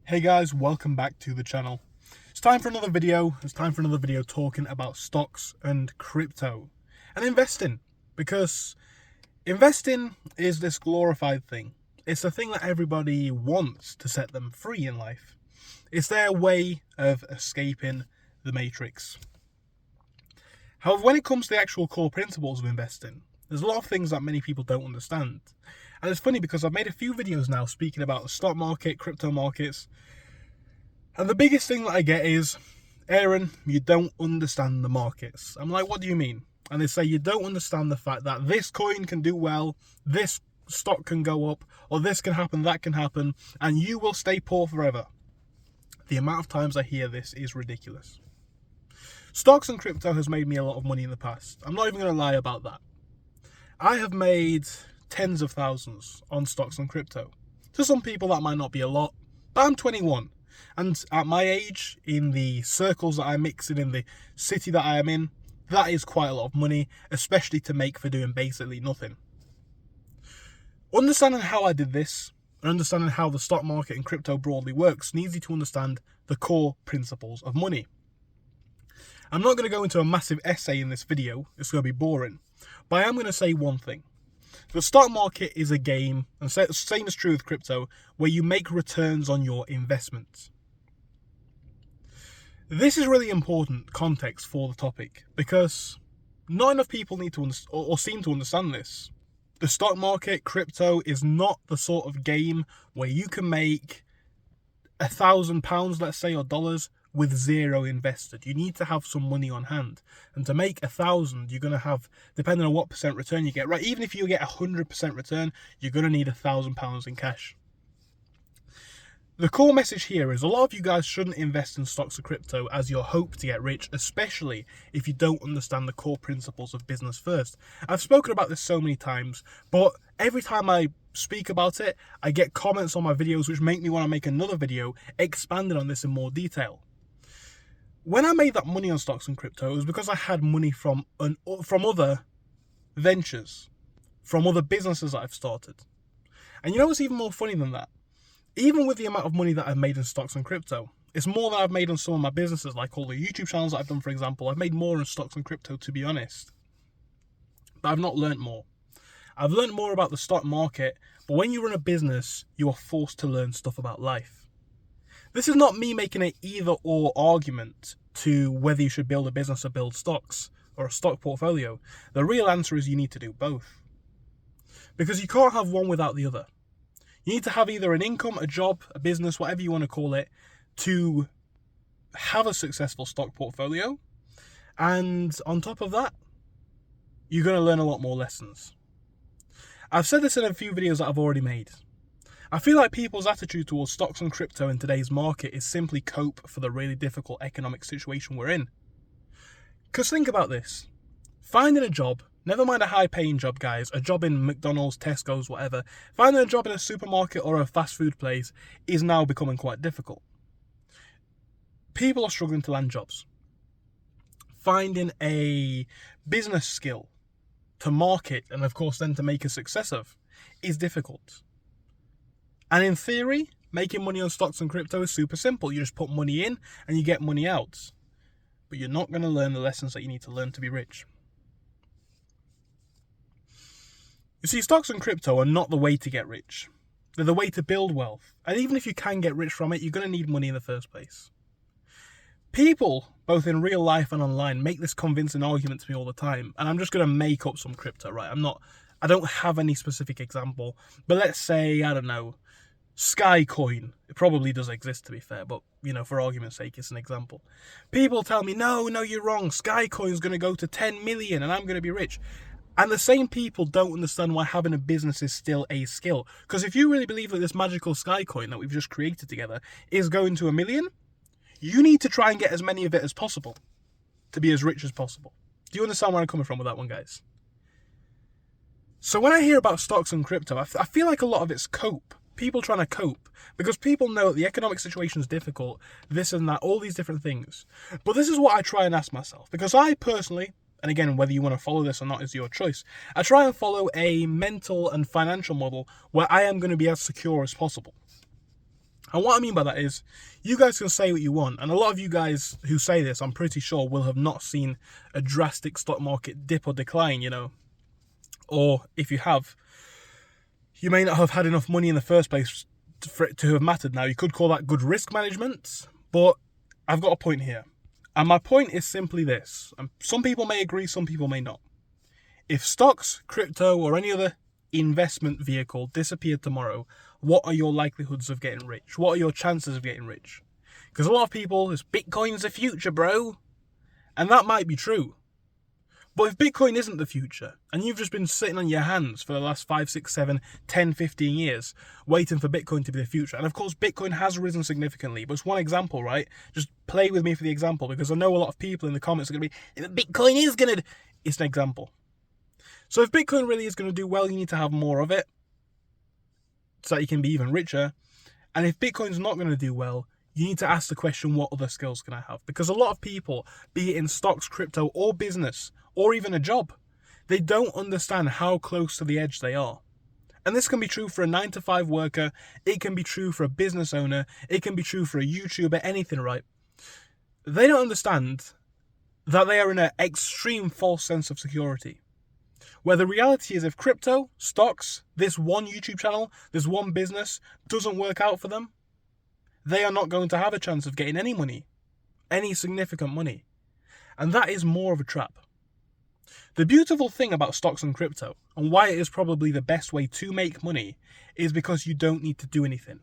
Hey guys, welcome back to the channel. It's time for another video. It's time for another video talking about stocks and crypto and investing, because investing is this glorified thing. It's the thing that everybody wants to set them free in life. It's their way of escaping the matrix. However, when it comes to the actual core principles of investing, there's a lot of things that many people don't understand. And it's funny because I've made a few videos now speaking about the stock market, crypto markets, and the biggest thing that I get is, Aaron, you don't understand the markets. I'm like, what do you mean? And they say, you don't understand the fact that this coin can do well, this stock can go up, or this can happen, that can happen, and you will stay poor forever. The amount of times I hear this is ridiculous. Stocks and crypto has made me a lot of money in the past. I'm not even going to lie about that. I have made tens of thousands on stocks and crypto. To some people that might not be a lot, but I'm 21. And at my age, in the circles that I mix in the city that I am in, that is quite a lot of money, especially to make for doing basically nothing. Understanding how I did this, and understanding how the stock market and crypto broadly works, needs you to understand the core principles of money. I'm not going to go into a massive essay in this video, it's going to be boring, but I am going to say one thing. The stock market is a game, and same is true with crypto, where you make returns on your investments. This is really important context for the topic, because not enough people need to or seem to understand this. The stock market, crypto, is not the sort of game where you can make £1,000, let's say, or dollars, with zero invested. You need to have some money on hand, and to make 1,000, you're going to have, depending on what percent return you get, right? Even if you get 100% return, you're going to need £1,000 in cash. The core message here is a lot of you guys shouldn't invest in stocks or crypto as your hope to get rich, especially if you don't understand the core principles of business first. I've spoken about this so many times, but every time I speak about it, I get comments on my videos which make me want to make another video expanding on this in more detail. When I made that money on stocks and crypto, it was because I had money from other ventures, from other businesses that I've started. And you know what's even more funny than that? Even with the amount of money that I've made in stocks and crypto, it's more than I've made on some of my businesses, like all the YouTube channels that I've done, for example. I've made more in stocks and crypto, to be honest. But I've not learnt more. I've learnt more about the stock market, but when you run a business, you are forced to learn stuff about life. This is not me making an either-or argument to whether you should build a business or build stocks or a stock portfolio. The real answer is you need to do both. Because you can't have one without the other. You need to have either an income, a job, a business, whatever you want to call it, to have a successful stock portfolio. And on top of that, you're going to learn a lot more lessons. I've said this in a few videos that I've already made. I feel like people's attitude towards stocks and crypto in today's market is simply cope for the really difficult economic situation we're in. Because think about this. Finding a job, never mind a high-paying job, guys, a job in McDonald's, Tesco's, whatever, finding a job in a supermarket or a fast food place is now becoming quite difficult. People are struggling to land jobs. Finding a business skill to market and, of course, then to make a success of is difficult. And in theory, making money on stocks and crypto is super simple. You just put money in and you get money out. But you're not going to learn the lessons that you need to learn to be rich. You see, stocks and crypto are not the way to get rich. They're the way to build wealth. And even if you can get rich from it, you're going to need money in the first place. People, both in real life and online, make this convincing argument to me all the time. And I'm just going to make up some crypto, right? I don't have any specific example. But let's say, I don't know, Skycoin. It probably does exist, to be fair, but, for argument's sake, it's an example. People tell me, no, you're wrong. Skycoin's going to go to 10 million and I'm going to be rich. And the same people don't understand why having a business is still a skill. Because if you really believe that this magical Skycoin that we've just created together is going to 1 million, you need to try and get as many of it as possible to be as rich as possible. Do you understand where I'm coming from with that one, guys? So when I hear about stocks and crypto, I feel like a lot of it's cope. People trying to cope, because people know that the economic situation is difficult, this and that, all these different things. But this is what I try and ask myself, because I personally, and again, whether you want to follow this or not is your choice, I try and follow a mental and financial model where I am going to be as secure as possible. And what I mean by that is, you guys can say what you want, and a lot of you guys who say this, I'm pretty sure, will have not seen a drastic stock market dip or decline, Or if you have, you may not have had enough money in the first place for it to have mattered. Now, you could call that good risk management, but I've got a point here. And my point is simply this. And some people may agree, some people may not. If stocks, crypto, or any other investment vehicle disappeared tomorrow, what are your likelihoods of getting rich? What are your chances of getting rich? Because a lot of people, it's Bitcoin's the future, bro. And that might be true. But if Bitcoin isn't the future, and you've just been sitting on your hands for the last 5, 6, 7, 10, 15 years, waiting for Bitcoin to be the future, and of course Bitcoin has risen significantly, but it's one example, right? Just play with me for the example, because I know a lot of people in the comments are going to be, Bitcoin is going to... It's an example. So if Bitcoin really is going to do well, you need to have more of it, so that you can be even richer. And if Bitcoin's not going to do well, you need to ask the question, what other skills can I have? Because a lot of people, be it in stocks, crypto, or business, or even a job, they don't understand how close to the edge they are. And this can be true for a 9-to-5 worker, it can be true for a business owner, it can be true for a YouTuber, anything, right? They don't understand that they are in an extreme false sense of security. Where the reality is, if crypto, stocks, this one YouTube channel, this one business doesn't work out for them, they are not going to have a chance of getting any money, any significant money. And that is more of a trap. The beautiful thing about stocks and crypto, and why it is probably the best way to make money, is because you don't need to do anything.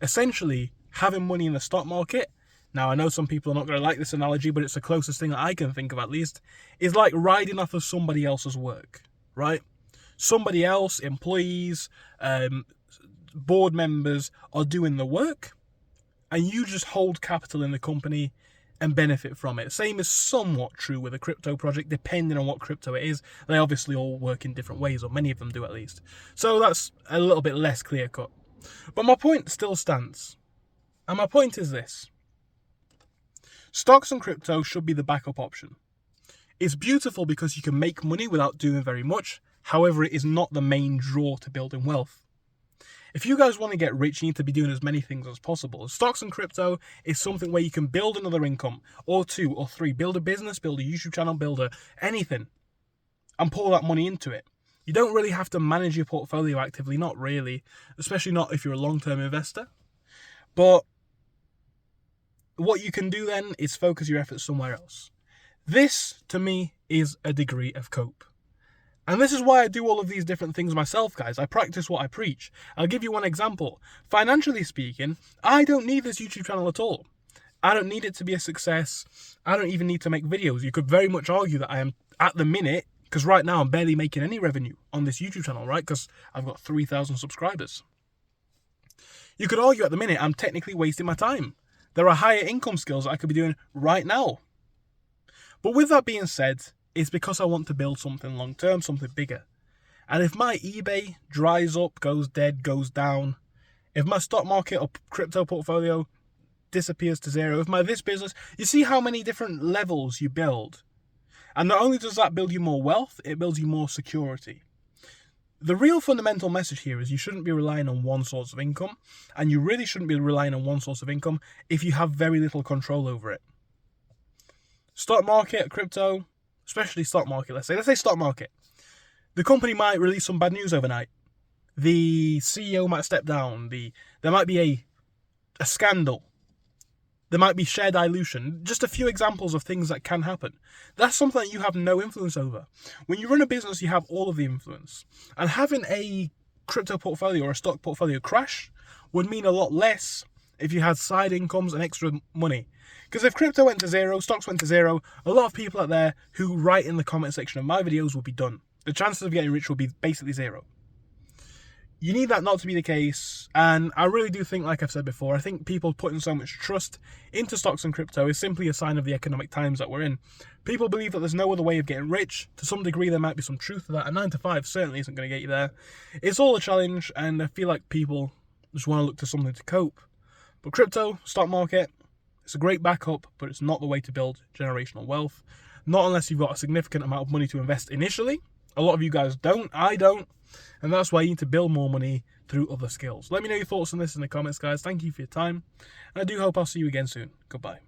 Essentially, having money in the stock market, now I know some people are not going to like this analogy, but it's the closest thing that I can think of at least, is like riding off of somebody else's work, right? Somebody else, employees, board members are doing the work, and you just hold capital in the company and benefit from it. Same is somewhat true with a crypto project, depending on what crypto it is. They obviously all work in different ways, or many of them do at least. So that's a little bit less clear cut. But my point still stands. And my point is this. Stocks and crypto should be the backup option. It's beautiful because you can make money without doing very much. However, it is not the main draw to building wealth. If you guys want to get rich, you need to be doing as many things as possible. Stocks and crypto is something where you can build another income, or 2 or 3. Build a business, build a YouTube channel, anything, and pour that money into it. You don't really have to manage your portfolio actively, not really, especially not if you're a long-term investor. But what you can do then is focus your efforts somewhere else. This, to me, is a degree of cope. And this is why I do all of these different things myself, guys. I practice what I preach. I'll give you one example. Financially speaking, I don't need this YouTube channel at all. I don't need it to be a success. I don't even need to make videos. You could very much argue that I am, at the minute, because right now I'm barely making any revenue on this YouTube channel, right? Because I've got 3,000 subscribers. You could argue at the minute I'm technically wasting my time. There are higher income skills that I could be doing right now. But with that being said, it's because I want to build something long-term, something bigger. And if my eBay dries up, goes dead, goes down, if my stock market or crypto portfolio disappears to zero, if this business, you see how many different levels you build. And not only does that build you more wealth, it builds you more security. The real fundamental message here is you shouldn't be relying on one source of income, and you really shouldn't be relying on one source of income if you have very little control over it. Stock market, crypto, especially stock market, let's say stock market. The company might release some bad news overnight. The CEO might step down. There might be a scandal. There might be share dilution. Just a few examples of things that can happen. That's something that you have no influence over. When you run a business, you have all of the influence. And having a crypto portfolio or a stock portfolio crash would mean a lot less if you had side incomes and extra money. Because if crypto went to zero, stocks went to zero, a lot of people out there who write in the comment section of my videos will be done. The chances of getting rich will be basically zero. You need that not to be the case, and I really do think, like I've said before, I think people putting so much trust into stocks and crypto is simply a sign of the economic times that we're in. People believe that there's no other way of getting rich. To some degree, there might be some truth to that. A 9-to-5 certainly isn't going to get you there. It's all a challenge, and I feel like people just want to look to something to cope. But crypto, stock market, it's a great backup, but it's not the way to build generational wealth. Not unless you've got a significant amount of money to invest initially. A lot of you guys don't. I don't. And that's why you need to build more money through other skills. Let me know your thoughts on this in the comments, guys. Thank you for your time. And I do hope I'll see you again soon. Goodbye.